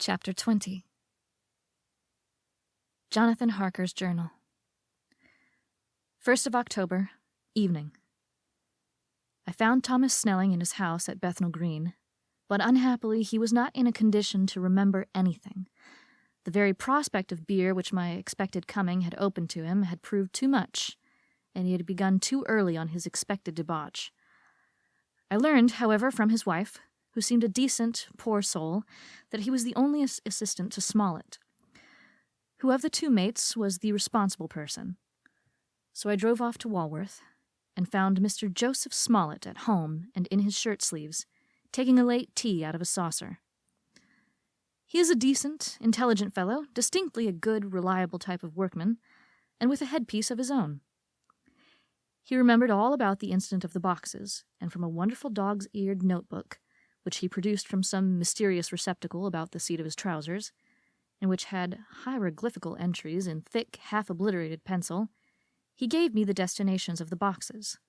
Chapter 20. Jonathan Harker's Journal. 1st of October, evening. I found Thomas Snelling in his house at Bethnal Green, but unhappily he was not in a condition to remember anything. The very prospect of beer which my expected coming had opened to him had proved too much, and he had begun too early on his expected debauch. I learned, however, from his wife, who seemed a decent, poor soul, that he was the only assistant to Smollett, who of the two mates was the responsible person. So I drove off to Walworth, and found Mr. Joseph Smollett at home and in his shirt-sleeves, taking a late tea out of a saucer. He is a decent, intelligent fellow, distinctly a good, reliable type of workman, and with a headpiece of his own. He remembered all about the incident of the boxes, and from a wonderful dog's-eared notebook, which he produced from some mysterious receptacle about the seat of his trousers, and which had hieroglyphical entries in thick, half-obliterated pencil, he gave me the destinations of the boxes.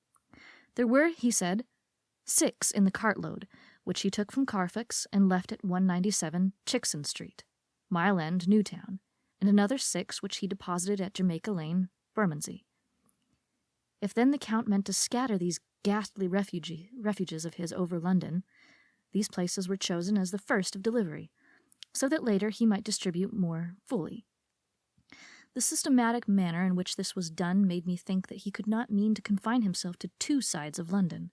There were, he said, 6 in the cartload, which he took from Carfax and left at 197 Chickson Street, Mile End, Newtown, and another 6 which he deposited at Jamaica Lane, Bermondsey. If then the Count meant to scatter these ghastly refuges of his over London, these places were chosen as the first of delivery, so that later he might distribute more fully. The systematic manner in which this was done made me think that he could not mean to confine himself to 2 sides of London.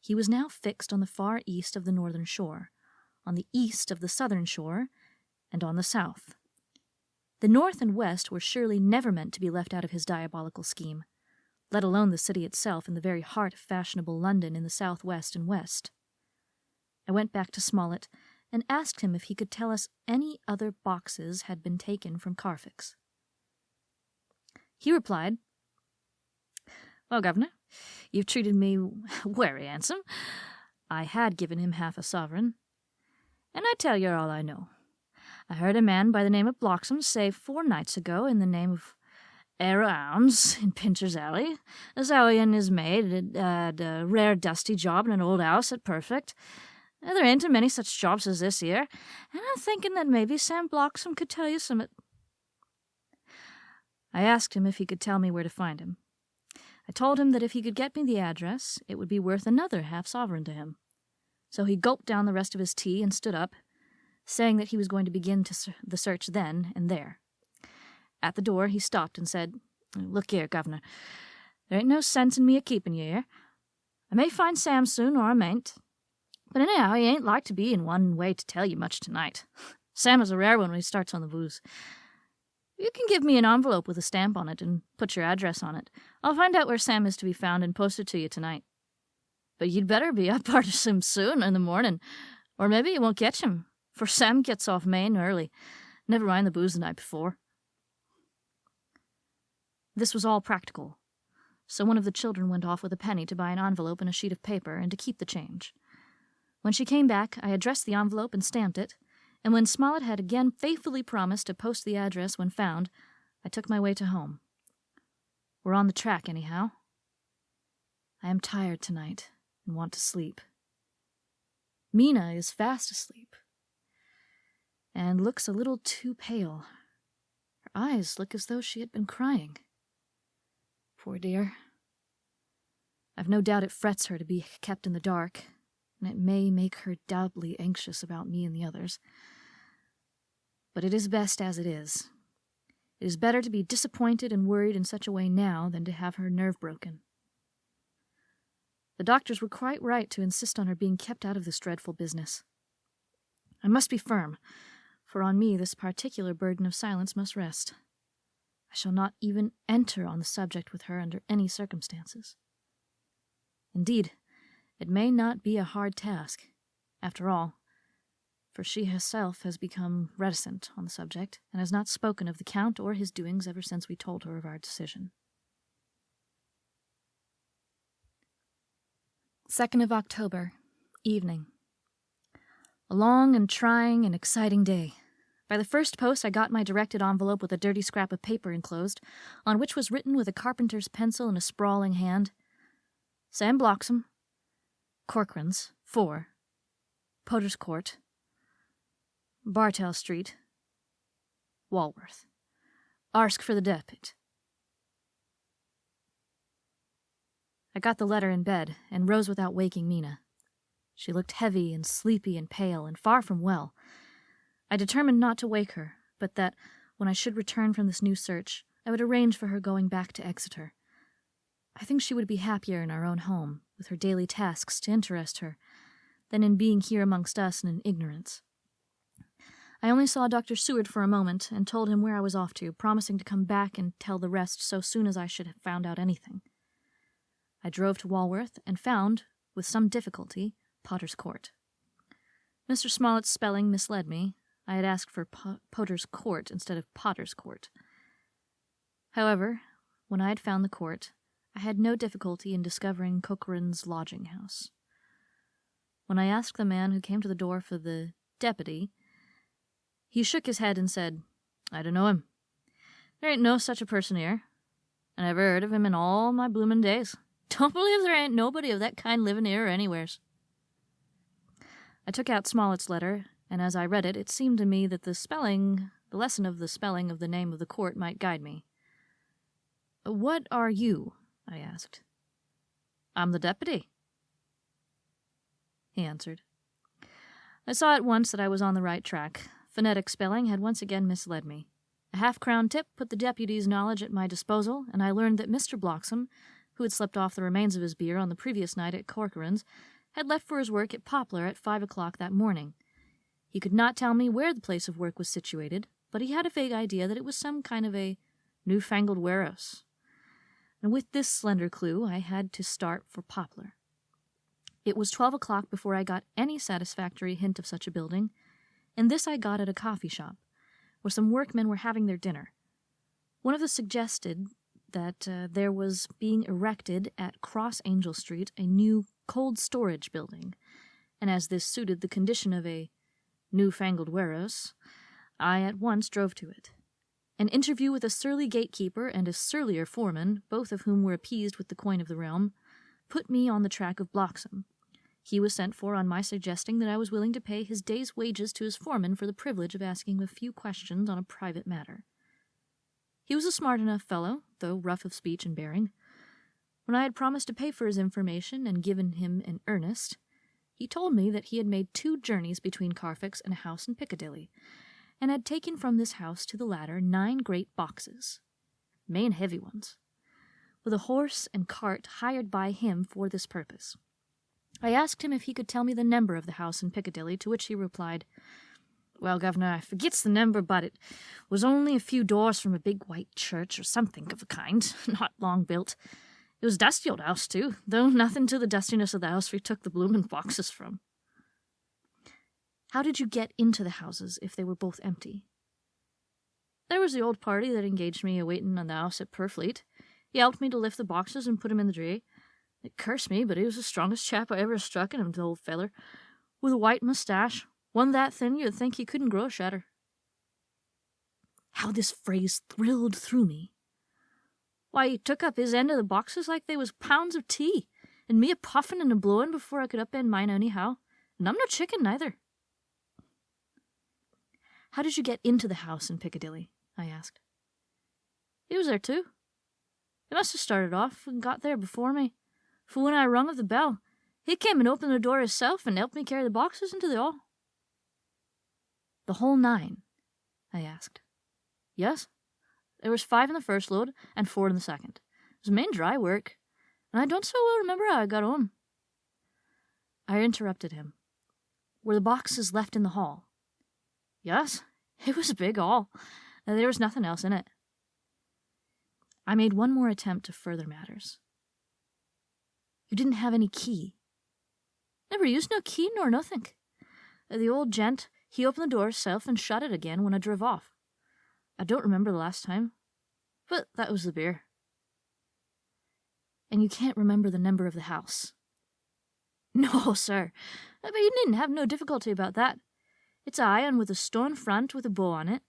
He was now fixed on the far east of the northern shore, on the east of the southern shore, and on the south. The north and west were surely never meant to be left out of his diabolical scheme, let alone the city itself in the very heart of fashionable London in the south-west and west. I went back to Smollett and asked him if he could tell us any other boxes had been taken from Carfax. He replied, "Well, Governor, you've treated me very handsome. I had given him half a sovereign, and I tell you all I know. I heard a man by the name of Bloxham say 4 nights ago in the name of Heir o' Arms in Pincher's Alley as how he and his maid had a rare dusty job in an old house at Perfect. There ain't a many such jobs as this here, and I'm thinking that maybe Sam Bloxham could tell you some. I asked him if he could tell me where to find him. I told him that if he could get me the address, it would be worth another half-sovereign to him. So he gulped down the rest of his tea and stood up, saying that he was going to begin the search then and there. At the door he stopped and said, "Look here, Governor, there ain't no sense in me a-keeping you here. I may find Sam soon, or I mayn't. But anyhow, he ain't like to be in one way to tell you much tonight. Sam is a rare one when he starts on the booze. You can give me an envelope with a stamp on it and put your address on it. I'll find out where Sam is to be found and post it to you tonight. But you'd better be up arter him soon in the morning, or maybe you won't catch him, for Sam gets off main early. Never mind the booze the night before." This was all practical, so one of the children went off with a penny to buy an envelope and a sheet of paper and to keep the change. When she came back, I addressed the envelope and stamped it, and when Smollett had again faithfully promised to post the address when found, I took my way to home. We're on the track, anyhow. I am tired tonight and want to sleep. Mina is fast asleep and looks a little too pale. Her eyes look as though she had been crying. Poor dear. I've no doubt it frets her to be kept in the dark, and it may make her doubly anxious about me and the others. But it is best as it is. It is better to be disappointed and worried in such a way now than to have her nerve broken. The doctors were quite right to insist on her being kept out of this dreadful business. I must be firm, for on me this particular burden of silence must rest. I shall not even enter on the subject with her under any circumstances. Indeed, it may not be a hard task, after all, for she herself has become reticent on the subject, and has not spoken of the Count or his doings ever since we told her of our decision. 2nd of October, evening. A long and trying and exciting day. By the first post I got my directed envelope with a dirty scrap of paper enclosed, on which was written with a carpenter's pencil in a sprawling hand, "Sam Bloxham, Corcoran's, 4, Potter's Court, Bartell Street, Walworth. Arsk for the depot. I got the letter in bed and rose without waking Mina. She looked heavy and sleepy and pale and far from well. I determined not to wake her, but that, when I should return from this new search, I would arrange for her going back to Exeter. I think she would be happier in our own home, with her daily tasks to interest her, than in being here amongst us and in ignorance. I only saw Dr. Seward for a moment, and told him where I was off to, promising to come back and tell the rest so soon as I should have found out anything. I drove to Walworth, and found, with some difficulty, Potter's Court. Mr. Smollett's spelling misled me. I had asked for Potter's Court instead of Potter's Court. However, when I had found the court, I had no difficulty in discovering Corcoran's lodging-house. When I asked the man who came to the door for the deputy, he shook his head and said, "I don't know him. There ain't no such a person here. I never heard of him in all my bloomin' days. Don't believe there ain't nobody of that kind living here or anywheres." I took out Smollett's letter, and as I read it, it seemed to me that the lesson of the spelling of the name of the court might guide me. "What are you?" I asked. "I'm the deputy," he answered. I saw at once that I was on the right track. Phonetic spelling had once again misled me. A half-crown tip put the deputy's knowledge at my disposal, and I learned that Mr. Bloxam, who had slept off the remains of his beer on the previous night at Corcoran's, had left for his work at Poplar at 5 o'clock that morning. He could not tell me where the place of work was situated, but he had a vague idea that it was some kind of a newfangled warehouse. And with this slender clue, I had to start for Poplar. It was 12 o'clock before I got any satisfactory hint of such a building, and this I got at a coffee shop, where some workmen were having their dinner. One of them suggested that there was being erected at Cross Angel Street a new cold storage building, and as this suited the condition of a newfangled warehouse, I at once drove to it. An interview with a surly gatekeeper and a surlier foreman, both of whom were appeased with the coin of the realm, put me on the track of Bloxam. He was sent for on my suggesting that I was willing to pay his day's wages to his foreman for the privilege of asking him a few questions on a private matter. He was a smart enough fellow, though rough of speech and bearing. When I had promised to pay for his information and given him an earnest, he told me that he had made 2 journeys between Carfax and a house in Piccadilly, and had taken from this house to the latter 9 great boxes, main heavy ones, with a horse and cart hired by him for this purpose. I asked him if he could tell me the number of the house in Piccadilly, to which he replied, "Well, Governor, I forgets the number, but it was only a few doors from a big white church or something of the kind, not long built. It was a dusty old house, too, though nothing to the dustiness of the house we took the bloomin' boxes from." "How did you get into the houses if they were both empty?" "There was the old party that engaged me a-waiting on the house at Purfleet. He helped me to lift the boxes and put 'em in the dray. It cursed me, but he was the strongest chap I ever struck in him, the old feller, with a white moustache, one that thin you'd think he couldn't grow a shatter." How this phrase thrilled through me. Why, he took up his end of the boxes like they was pounds of tea, and me a-puffin' and a-blowin' before I could upend mine anyhow, and I'm no chicken neither. "How did you get into the house in Piccadilly?" I asked. "He was there too. He must have started off and got there before me, for when I rung of the bell, he came and opened the door himself and helped me carry the boxes into the hall." "The whole 9?" I asked. "Yes. There was 5 in the first load and 4 in the second. It was main dry work, and I don't so well remember how I got home." I interrupted him. "Were the boxes left in the hall?" "Yes. It was a big hall, and there was nothing else in it." I made one more attempt to further matters. "You didn't have any key?" "Never used no key nor nothink. The old gent, he opened the door himself and shut it again when I drove off. I don't remember the last time, but that was the beer." "And you can't remember the number of the house?" "No, sir, but you needn't have no difficulty about that. It's a high un with a stone front with a bow on it,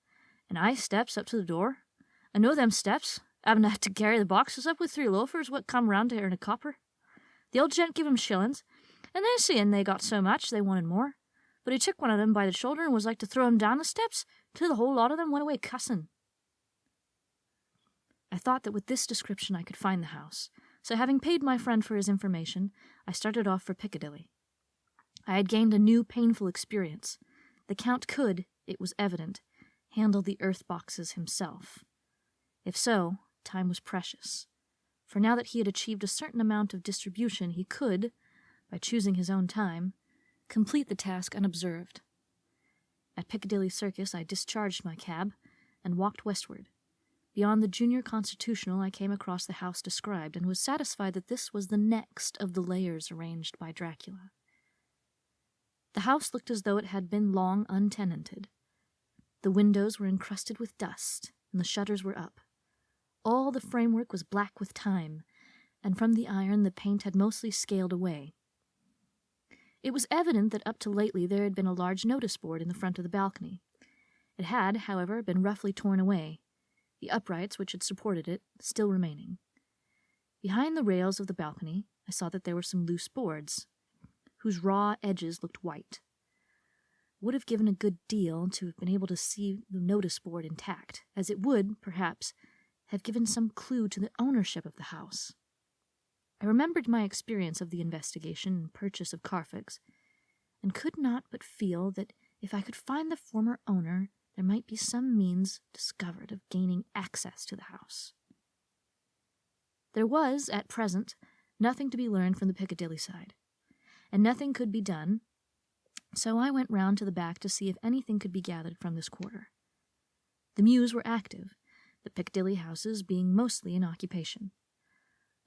and 'igh steps up to the door. I know them steps, having had to carry the boxes up with 3 loafers what come round to earn a copper. The old gent give 'em shillings, and they seeing they got so much, they wanted more. but he took one of them by the shoulder and was like to throw him down the steps, till the whole lot of them went away cussing. I thought that with this description I could find the house, so having paid my friend for his information, I started off for Piccadilly. I had gained a new painful experience. The Count could, it was evident, handle the earth boxes himself. If so, time was precious, for now that he had achieved a certain amount of distribution, he could, by choosing his own time, complete the task unobserved. At Piccadilly Circus I discharged my cab and walked westward. Beyond the Junior Constitutional I came across the house described and was satisfied that this was the next of the lairs arranged by Dracula. The house looked as though it had been long untenanted. The windows were encrusted with dust, and the shutters were up. All the framework was black with time, and from the iron the paint had mostly scaled away. It was evident that up to lately there had been a large notice board in the front of the balcony. It had, however, been roughly torn away, the uprights which had supported it still remaining. Behind the rails of the balcony I saw that there were some loose boards, whose raw edges looked white. Would have given a good deal to have been able to see the notice board intact, as it would, perhaps, have given some clue to the ownership of the house. I remembered my experience of the investigation and purchase of Carfax, and could not but feel that if I could find the former owner, there might be some means discovered of gaining access to the house. There was, at present, nothing to be learned from the Piccadilly side, and nothing could be done, so I went round to the back to see if anything could be gathered from this quarter. The mews were active, the Piccadilly houses being mostly in occupation.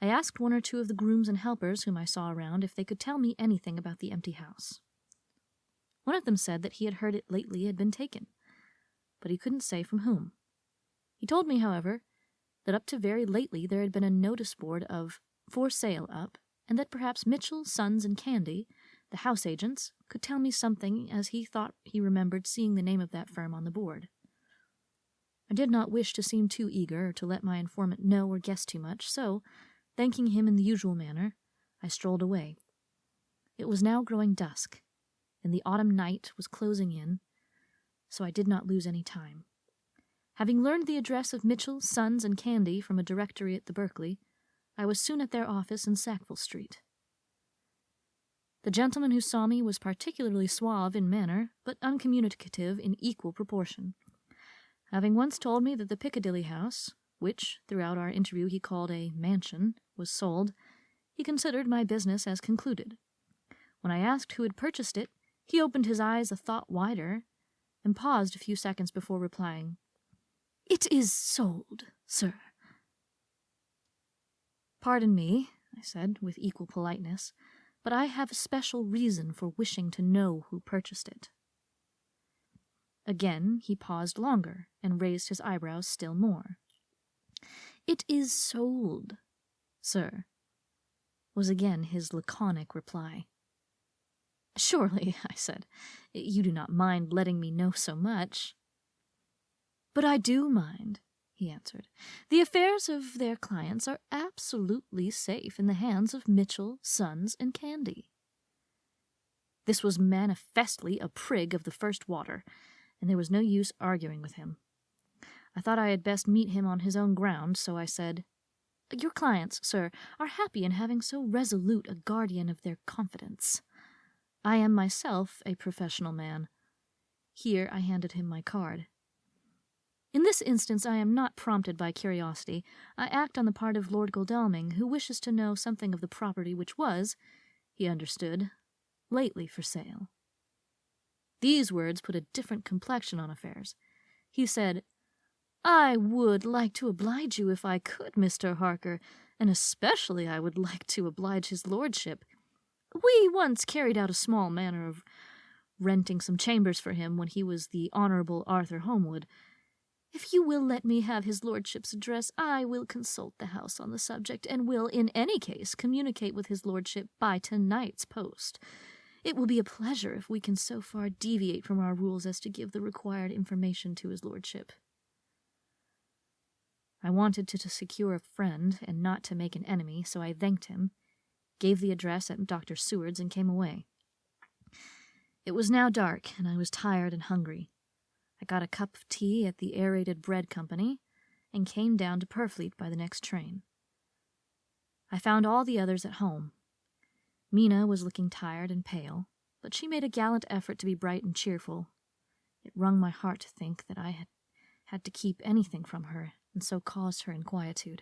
I asked one or two of the grooms and helpers whom I saw around if they could tell me anything about the empty house. One of them said that he had heard it lately had been taken, but he couldn't say from whom. He told me, however, that up to very lately there had been a notice board of "For Sale" up, and that perhaps Mitchell, Sons, and Candy, the house agents, could tell me something, as he thought he remembered seeing the name of that firm on the board. I did not wish to seem too eager or to let my informant know or guess too much, so, thanking him in the usual manner, I strolled away. It was now growing dusk, and the autumn night was closing in, so I did not lose any time. Having learned the address of Mitchell, Sons, and Candy from a directory at the Berkeley, I was soon at their office in Sackville Street. The gentleman who saw me was particularly suave in manner, but uncommunicative in equal proportion. Having once told me that the Piccadilly house, which throughout our interview he called a mansion, was sold, he considered my business as concluded. When I asked who had purchased it, he opened his eyes a thought wider, and paused a few seconds before replying, "It is sold, sir." "Pardon me," I said, with equal politeness, "but I have a special reason for wishing to know who purchased it." Again he paused longer, and raised his eyebrows still more. "It is sold, sir," was again his laconic reply. "Surely," I said, "you do not mind letting me know so much." "But I do mind," he answered. "The affairs of their clients are absolutely safe in the hands of Mitchell, Sons, and Candy." This was manifestly a prig of the first water, and there was no use arguing with him. I thought I had best meet him on his own ground, so I said, "Your clients, sir, are happy in having so resolute a guardian of their confidence. I am myself a professional man." Here I handed him my card. "In this instance I am not prompted by curiosity. I act on the part of Lord Godalming, who wishes to know something of the property which was, he understood, lately for sale." These words put a different complexion on affairs. He said, "I would like to oblige you if I could, Mr. Harker, and especially I would like to oblige his lordship. We once carried out a small matter of renting some chambers for him when he was the Honourable Arthur Holmwood. If you will let me have his lordship's address, I will consult the house on the subject, and will in any case communicate with his lordship by tonight's post. It will be a pleasure if we can so far deviate from our rules as to give the required information to his lordship." I wanted to secure a friend and not to make an enemy, so I thanked him, gave the address at Dr. Seward's, and came away. It was now dark, and I was tired and hungry. I got a cup of tea at the Aerated Bread Company and came down to Purfleet by the next train. I found all the others at home. Mina was looking tired and pale, but she made a gallant effort to be bright and cheerful. It wrung my heart to think that I had to keep anything from her, and so caused her inquietude.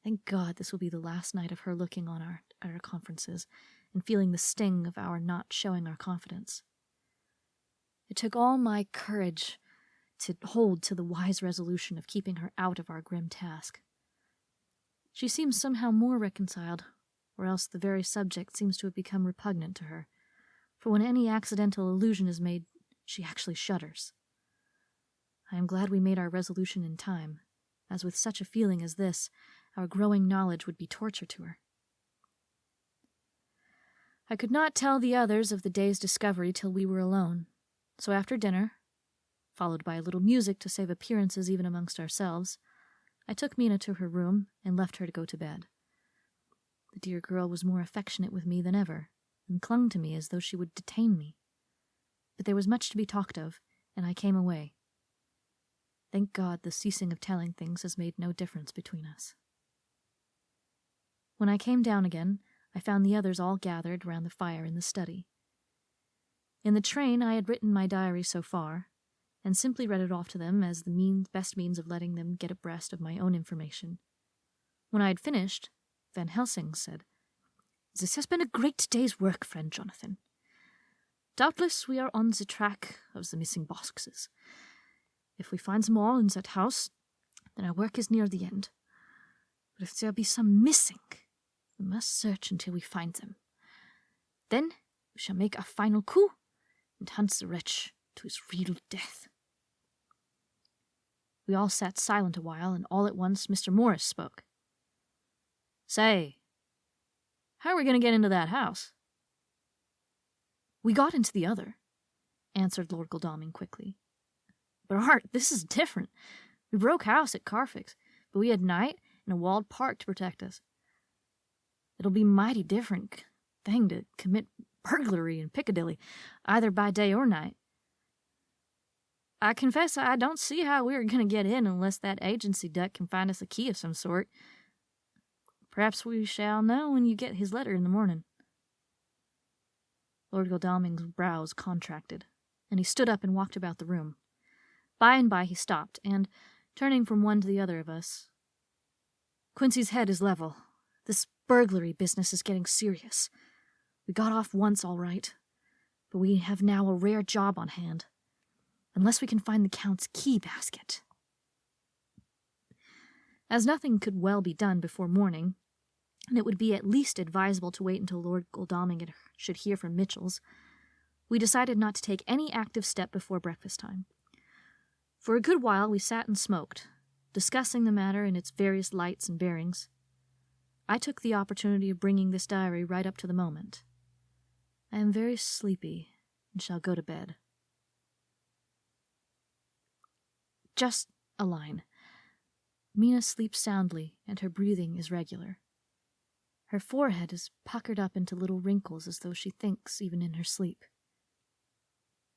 Thank God this will be the last night of her looking on at our conferences and feeling the sting of our not showing our confidence. It took all my courage to hold to the wise resolution of keeping her out of our grim task. She seems somehow more reconciled, or else the very subject seems to have become repugnant to her, for when any accidental allusion is made, she actually shudders. I am glad we made our resolution in time, as with such a feeling as this, our growing knowledge would be torture to her. I could not tell the others of the day's discovery till we were alone, so after dinner, followed by a little music to save appearances even amongst ourselves, I took Mina to her room and left her to go to bed. The dear girl was more affectionate with me than ever, and clung to me as though she would detain me. But there was much to be talked of, and I came away. Thank God the ceasing of telling things has made no difference between us. When I came down again, I found the others all gathered round the fire in the study. In the train I had written my diary so far, and simply read it off to them as the best means of letting them get abreast of my own information. When I had finished, Van Helsing said, "This has been a great day's work, friend Jonathan. Doubtless we are on the track of the missing boxes. If we find them all in that house, then our work is near the end. But if there be some missing, we must search until we find them. Then we shall make a final coup and hunt the wretch to his real death." We all sat silent a while, and all at once Mr. Morris spoke. "Say, how are we going to get into that house?" "We got into the other," answered Lord Godalming quickly. "But Art, this is different. We broke house at Carfax, but we had night and a walled park to protect us. It'll be mighty different thing to commit burglary in Piccadilly, either by day or night. I confess I don't see how we're going to get in unless that agency duck can find us a key of some sort. Perhaps we shall know when you get his letter in the morning." Lord Godalming's brows contracted, and he stood up and walked about the room. By and by he stopped, and, turning from one to the other of us, "Quincy's head is level. This burglary business is getting serious. We got off once all right, but we have now a rare job on hand. Unless we can find the Count's key basket." As nothing could well be done before morning, and it would be at least advisable to wait until Lord Godalming should hear from Mitchell's, we decided not to take any active step before breakfast time. For a good while we sat and smoked, discussing the matter in its various lights and bearings. I took the opportunity of bringing this diary right up to the moment. I am very sleepy and shall go to bed. Just a line. Mina sleeps soundly, and her breathing is regular. Her forehead is puckered up into little wrinkles as though she thinks even in her sleep.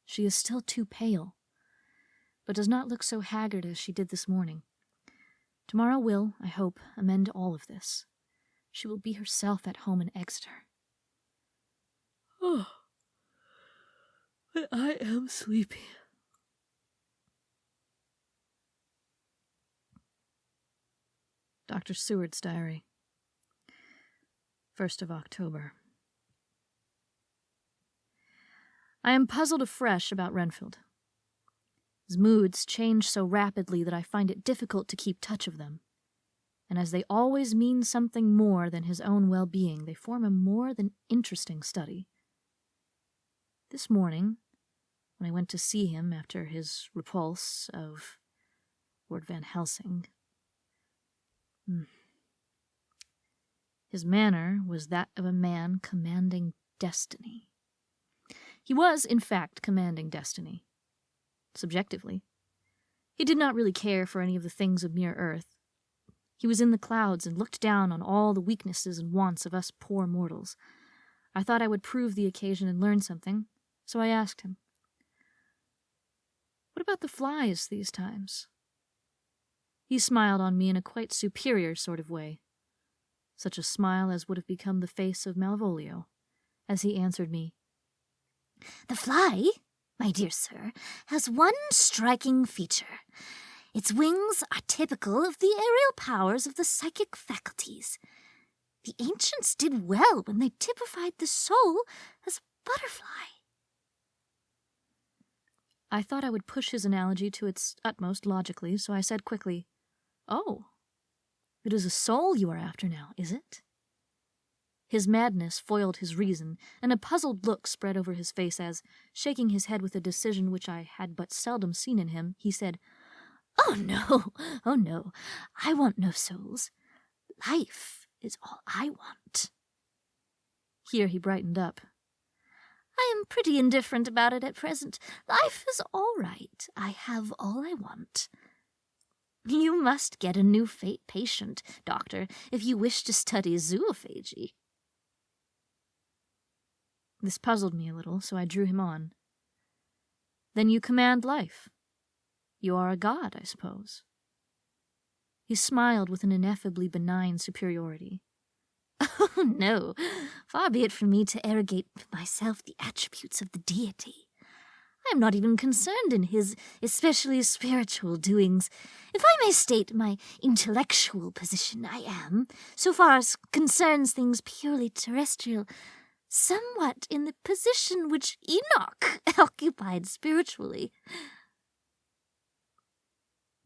She is still too pale, but does not look so haggard as she did this morning. Tomorrow will, I hope, amend all of this. She will be herself at home in Exeter. Oh, but I am sleepy. Dr. Seward's Diary, 1st of October. I am puzzled afresh about Renfield. His moods change so rapidly that I find it difficult to keep touch of them, and as they always mean something more than his own well-being, they form a more than interesting study. This morning, when I went to see him after his repulse of Lord Van Helsing, his manner was that of a man commanding destiny. He was, in fact, commanding destiny. Subjectively. He did not really care for any of the things of mere earth. He was in the clouds and looked down on all the weaknesses and wants of us poor mortals. I thought I would prove the occasion and learn something, So I asked him, "What about the flies these times?" He smiled on me in a quite superior sort of way, such a smile as would have become the face of Malvolio, as he answered me, "The fly, my dear sir, has one striking feature. Its wings are typical of the aerial powers of the psychic faculties. The ancients did well when they typified the soul as a butterfly." I thought I would push his analogy to its utmost logically, so I said quickly, "Oh, it is a soul you are after now, is it?" His madness foiled his reason, and a puzzled look spread over his face as, shaking his head with a decision which I had but seldom seen in him, he said, "Oh no, I want no souls. Life is all I want." Here he brightened up. "I am pretty indifferent about it at present. Life is all right. I have all I want. You must get a new patient, Doctor, if you wish to study zoophagy." This puzzled me a little, so I drew him on. "Then you command life. You are a god, I suppose." He smiled with an ineffably benign superiority. "Oh, no. Far be it from me to arrogate myself the attributes of the deity. I am not even concerned in his especially spiritual doings. If I may state my intellectual position, I am, so far as concerns things purely terrestrial, somewhat in the position which Enoch occupied spiritually."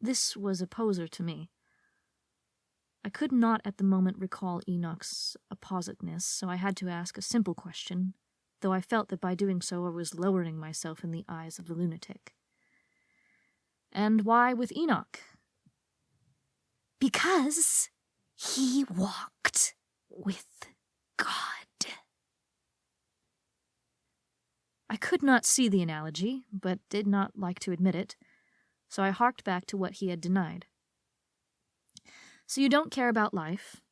This was a poser to me. I could not at the moment recall Enoch's appositeness, so I had to ask a simple question, though I felt that by doing so I was lowering myself in the eyes of the lunatic. "And why with Enoch?" "Because he walked with God." I could not see the analogy, but did not like to admit it, so I harked back to what he had denied. "So you don't care about life,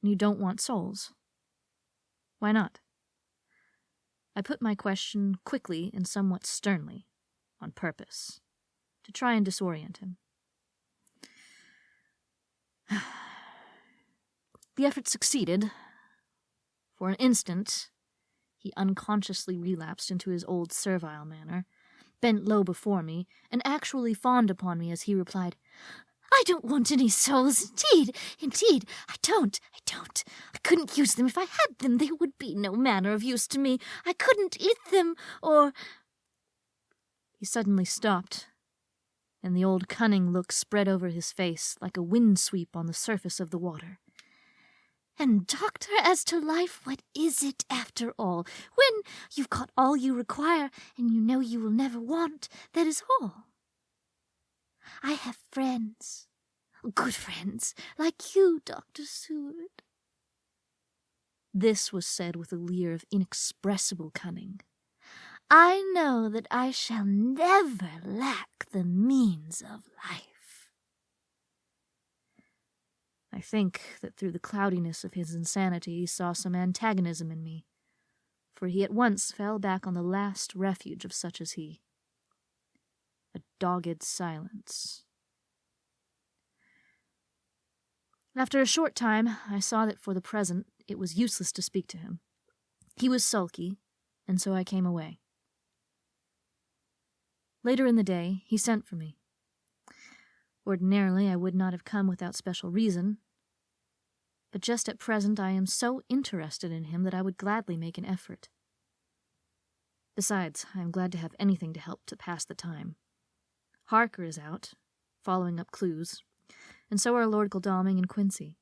and you don't want souls. Why not?" I put my question quickly and somewhat sternly, on purpose, to try and disorient him. The effort succeeded. For an instant, he unconsciously relapsed into his old servile manner, bent low before me, and actually fawned upon me as he replied, "I don't want any souls, indeed, I don't. I couldn't use them. If I had them, they would be no manner of use to me. I couldn't eat them, or—" He suddenly stopped, and the old cunning look spread over his face like a wind-sweep on the surface of the water. "And, Doctor, as to life, what is it after all? When you've got all you require, and you know you will never want, that is all. I have friends, good friends, like you, Dr. Seward." This was said with a leer of inexpressible cunning. "I know that I shall never lack the means of life." I think that through the cloudiness of his insanity he saw some antagonism in me, for he at once fell back on the last refuge of such as he. A dogged silence. After a short time, I saw that for the present it was useless to speak to him. He was sulky, and so I came away. Later in the day, he sent for me. Ordinarily, I would not have come without special reason, but just at present I am so interested in him that I would gladly make an effort. Besides, I am glad to have anything to help to pass the time. Harker is out, following up clues, and so are Lord Godalming and Quincy.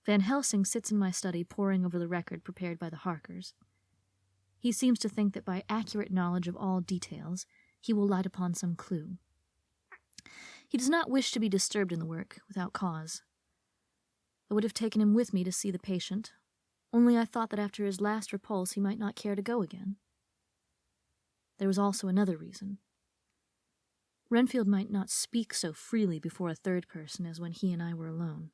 Van Helsing sits in my study poring over the record prepared by the Harkers. He seems to think that by accurate knowledge of all details, he will light upon some clue. He does not wish to be disturbed in the work, without cause. I would have taken him with me to see the patient, only I thought that after his last repulse he might not care to go again. There was also another reason. Renfield might not speak so freely before a third person as when he and I were alone.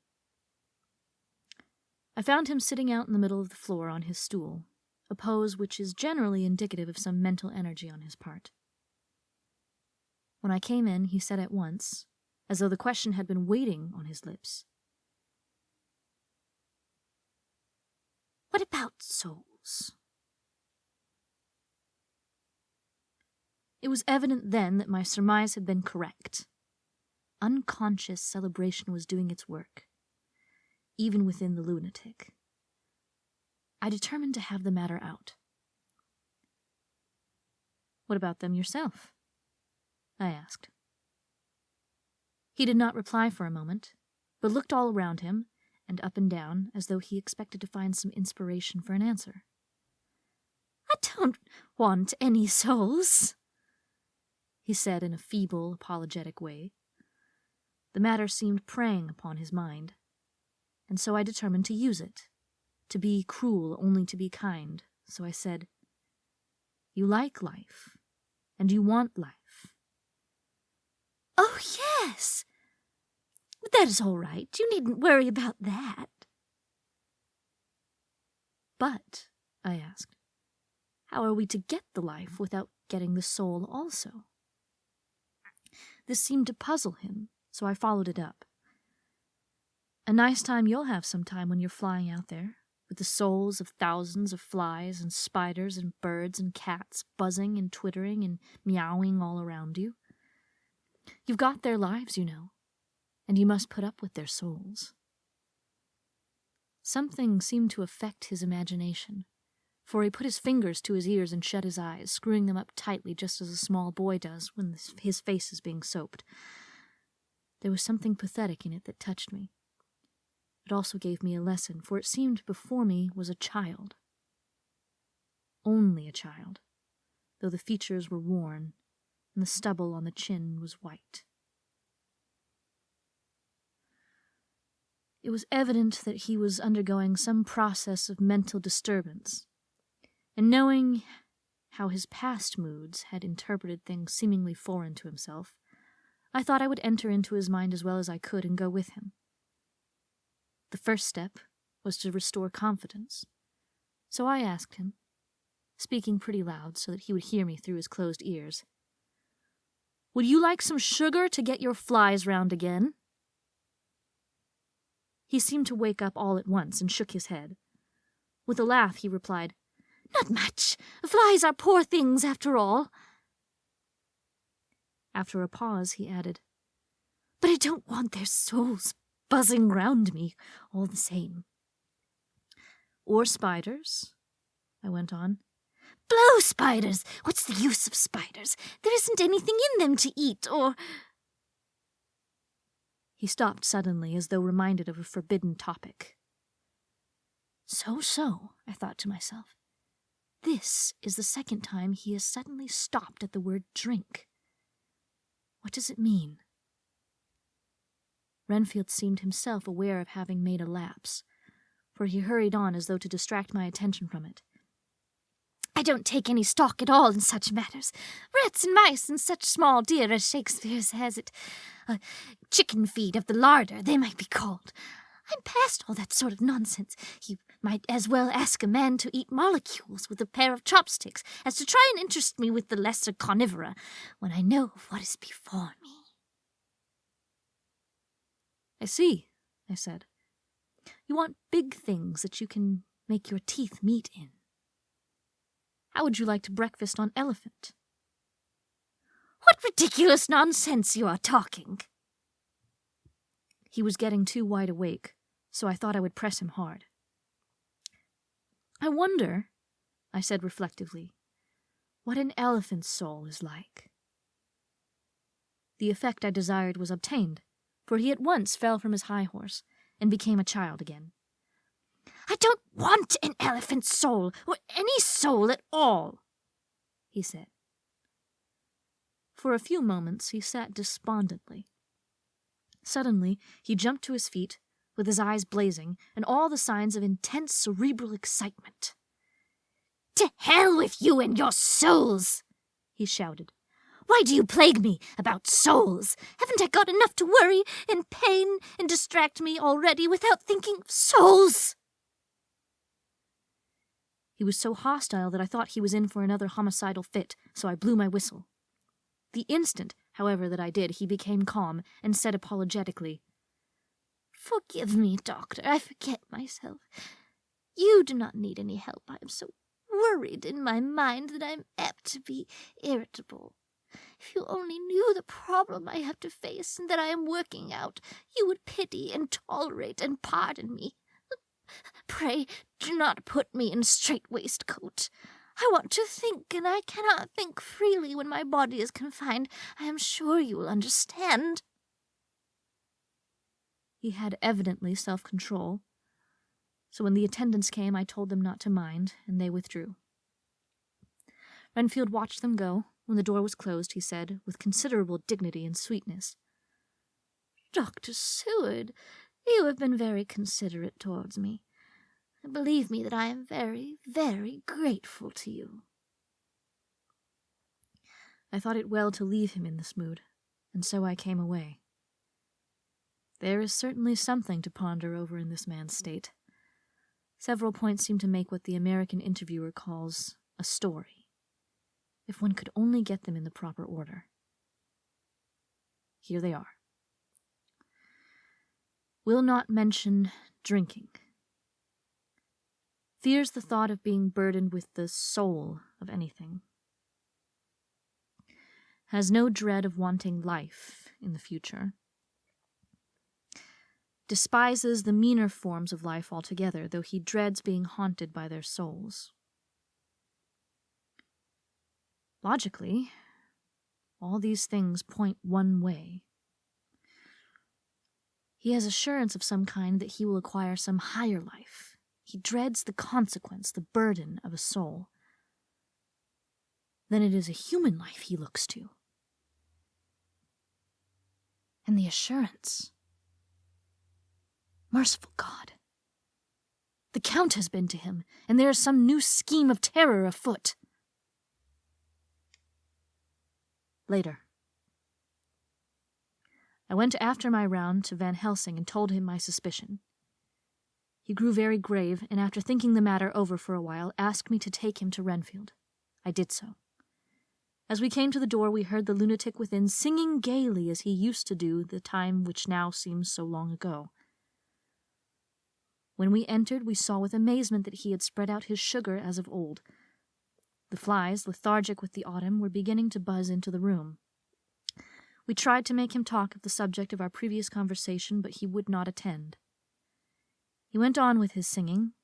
I found him sitting out in the middle of the floor on his stool, a pose which is generally indicative of some mental energy on his part. When I came in, he said at once, as though the question had been waiting on his lips, "What about souls?" It was evident then that my surmise had been correct. Unconscious celebration was doing its work, even within the lunatic. I determined to have the matter out. "What about them yourself?" I asked. He did not reply for a moment, but looked all around him and up and down as though he expected to find some inspiration for an answer. "I don't want any souls," he said in a feeble, apologetic way. The matter seemed preying upon his mind, and so I determined to use it, to be cruel only to be kind. So I said, "You like life, and you want life." "Oh, yes. But that is all right. You needn't worry about that." "But," I asked, "how are we to get the life without getting the soul also?" This seemed to puzzle him, so I followed it up. "A nice time you'll have some time when you're flying out there, with the souls of thousands of flies and spiders and birds and cats buzzing and twittering and meowing all around you. You've got their lives, you know, and you must put up with their souls." Something seemed to affect his imagination, for he put his fingers to his ears and shut his eyes, screwing them up tightly just as a small boy does when his face is being soaped. There was something pathetic in it that touched me. It also gave me a lesson, for it seemed before me was a child. Only a child, though the features were worn and the stubble on the chin was white. It was evident that he was undergoing some process of mental disturbance, and knowing how his past moods had interpreted things seemingly foreign to himself, I thought I would enter into his mind as well as I could and go with him. The first step was to restore confidence, so I asked him, speaking pretty loud so that he would hear me through his closed ears, "Would you like some sugar to get your flies round again?" He seemed to wake up all at once and shook his head. With a laugh he replied, "Not much. Flies are poor things after all." After a pause he added, "But I don't want their souls buzzing round me all the same." "Or spiders," I went on. "Blow spiders! What's the use of spiders? There isn't anything in them to eat, or—" He stopped suddenly, as though reminded of a forbidden topic. So, I thought to myself. This is the second time he has suddenly stopped at the word drink. What does it mean? Renfield seemed himself aware of having made a lapse, for he hurried on as though to distract my attention from it. "I don't take any stock at all in such matters. Rats and mice and such small deer as Shakespeare has it. Chicken feed of the larder, they might be called. I'm past all that sort of nonsense. You might as well ask a man to eat molecules with a pair of chopsticks as to try and interest me with the lesser carnivora, when I know of what is before me." "I see," I said. "You want big things that you can make your teeth meet in. How would you like to breakfast on elephant?" "What ridiculous nonsense you are talking!" He was getting too wide awake, so I thought I would press him hard. "I wonder," I said reflectively, "what an elephant's soul is like." The effect I desired was obtained, for he at once fell from his high horse and became a child again. "I don't want an elephant's soul, or any soul at all," he said. For a few moments he sat despondently. Suddenly he jumped to his feet, with his eyes blazing, and all the signs of intense cerebral excitement. "To hell with you and your souls!" he shouted. "Why do you plague me about souls? Haven't I got enough to worry and pain and distract me already without thinking of souls?" He He was so hostile that I thought he was in for another homicidal fit, so I blew my whistle. The instant, however, that I did, he became calm and said apologetically, "Forgive me, Doctor, I forget myself. You do not need any help. I am so worried in my mind that I am apt to be irritable. If you only knew the problem I have to face and that I am working out, you would pity and tolerate and pardon me. Pray do not put me in strait-waistcoat. I want to think, and I cannot think freely when my body is confined. I am sure you will understand." He had evidently self-control, so when the attendants came, I told them not to mind, and they withdrew. Renfield watched them go. When the door was closed, he said, with considerable dignity and sweetness, "Dr. Seward, you have been very considerate towards me. Believe me that I am very, very grateful to you." I thought it well to leave him in this mood, and so I came away. There is certainly something to ponder over in this man's state. Several points seem to make what the American interviewer calls a story, if one could only get them in the proper order. Here they are. Will not mention drinking. Fears the thought of being burdened with the soul of anything. Has no dread of wanting life in the future. Despises the meaner forms of life altogether, though he dreads being haunted by their souls. Logically, all these things point one way. He has assurance of some kind that he will acquire some higher life. He dreads the consequence, the burden of a soul. Then it is a human life he looks to. And the assurance. Merciful God! The Count has been to him, and there is some new scheme of terror afoot. Later. I went after my round to Van Helsing and told him my suspicion. He grew very grave, and after thinking the matter over for a while, asked me to take him to Renfield. I did so. As we came to the door, we heard the lunatic within singing gaily as he used to do the time which now seems so long ago. When we entered, we saw with amazement that he had spread out his sugar as of old. The flies, lethargic with the autumn, were beginning to buzz into the room. We tried to make him talk of the subject of our previous conversation, but he would not attend. He went on with his singing,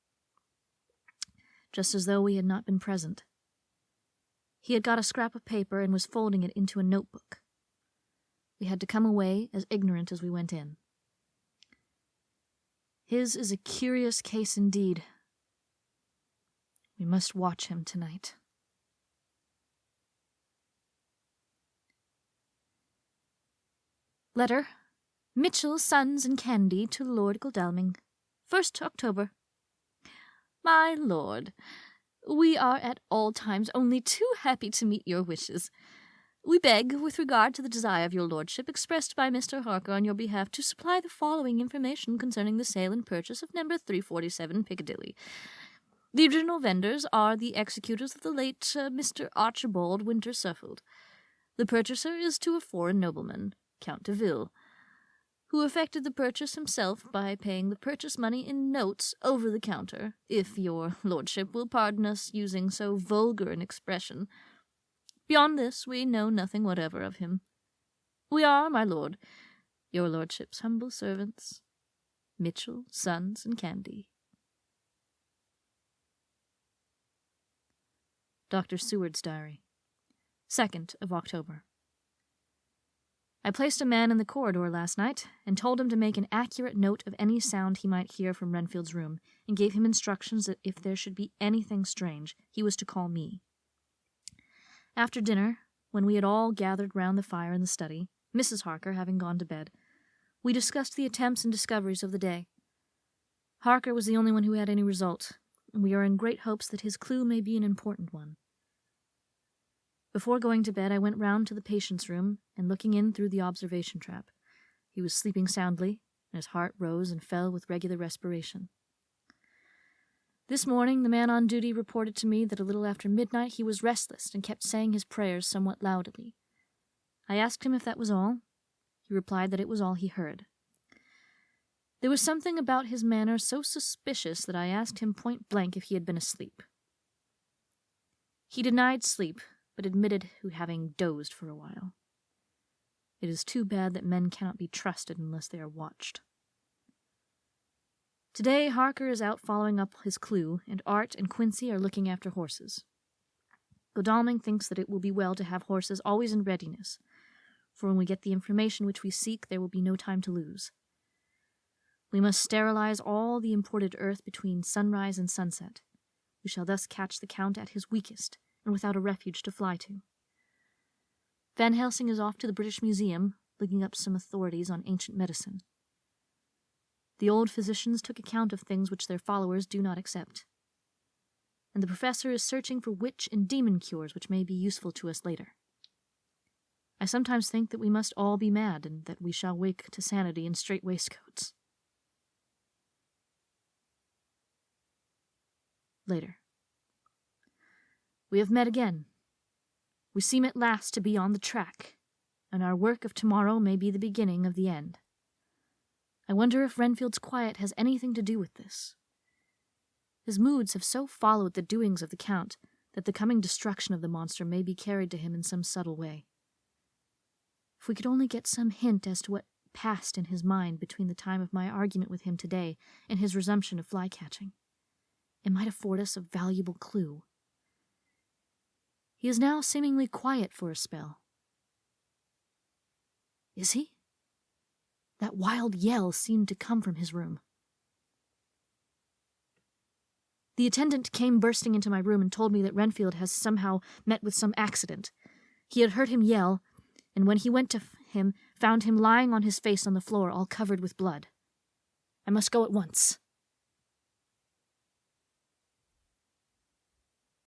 just as though we had not been present. He had got a scrap of paper and was folding it into a notebook. We had to come away as ignorant as we went in. His is a curious case indeed. We must watch him tonight. Letter. Mitchell, Sons and Candy to Lord Godalming. 1st October. My lord, we are at all times only too happy to meet your wishes. We beg, with regard to the desire of your lordship expressed by Mr. Harker on your behalf, to supply the following information concerning the sale and purchase of number 347 Piccadilly. The original vendors are the executors of the late Mr. Archibald Winter-Suffield. The purchaser is to a foreign nobleman, Count de Ville, who effected the purchase himself by paying the purchase money in notes over the counter, if your lordship will pardon us using so vulgar an expression. Beyond this, we know nothing whatever of him. We are, my lord, your lordship's humble servants, Mitchell, Sons, and Candy. Dr. Seward's Diary. 2nd of October. I placed a man in the corridor last night, and told him to make an accurate note of any sound he might hear from Renfield's room, and gave him instructions that if there should be anything strange, he was to call me. After dinner, when we had all gathered round the fire in the study, Mrs. Harker having gone to bed, we discussed the attempts and discoveries of the day. Harker was the only one who had any result, and we are in great hopes that his clue may be an important one. Before going to bed, I went round to the patient's room, and looking in through the observation trap. He was sleeping soundly, and his heart rose and fell with regular respiration. This morning, the man on duty reported to me that a little after midnight he was restless and kept saying his prayers somewhat loudly. I asked him if that was all. He replied that it was all he heard. There was something about his manner so suspicious that I asked him point blank if he had been asleep. He denied sleep, but admitted to having dozed for a while. It is too bad that men cannot be trusted unless they are watched. Today, Harker is out following up his clue, and Art and Quincy are looking after horses. Godalming thinks that it will be well to have horses always in readiness, for when we get the information which we seek, there will be no time to lose. We must sterilize all the imported earth between sunrise and sunset. We shall thus catch the Count at his weakest, and without a refuge to fly to. Van Helsing is off to the British Museum, looking up some authorities on ancient medicine. The old physicians took account of things which their followers do not accept. And the professor is searching for witch and demon cures which may be useful to us later. I sometimes think that we must all be mad, and that we shall wake to sanity in strait waistcoats. Later. We have met again. We seem at last to be on the track, and our work of tomorrow may be the beginning of the end. I wonder if Renfield's quiet has anything to do with this. His moods have so followed the doings of the Count that the coming destruction of the monster may be carried to him in some subtle way. If we could only get some hint as to what passed in his mind between the time of my argument with him today and his resumption of fly-catching, it might afford us a valuable clue. He is now seemingly quiet for a spell. Is he? That wild yell seemed to come from his room. The attendant came bursting into my room and told me that Renfield has somehow met with some accident. He had heard him yell, and when he went to him, found him lying on his face on the floor, all covered with blood. I must go at once.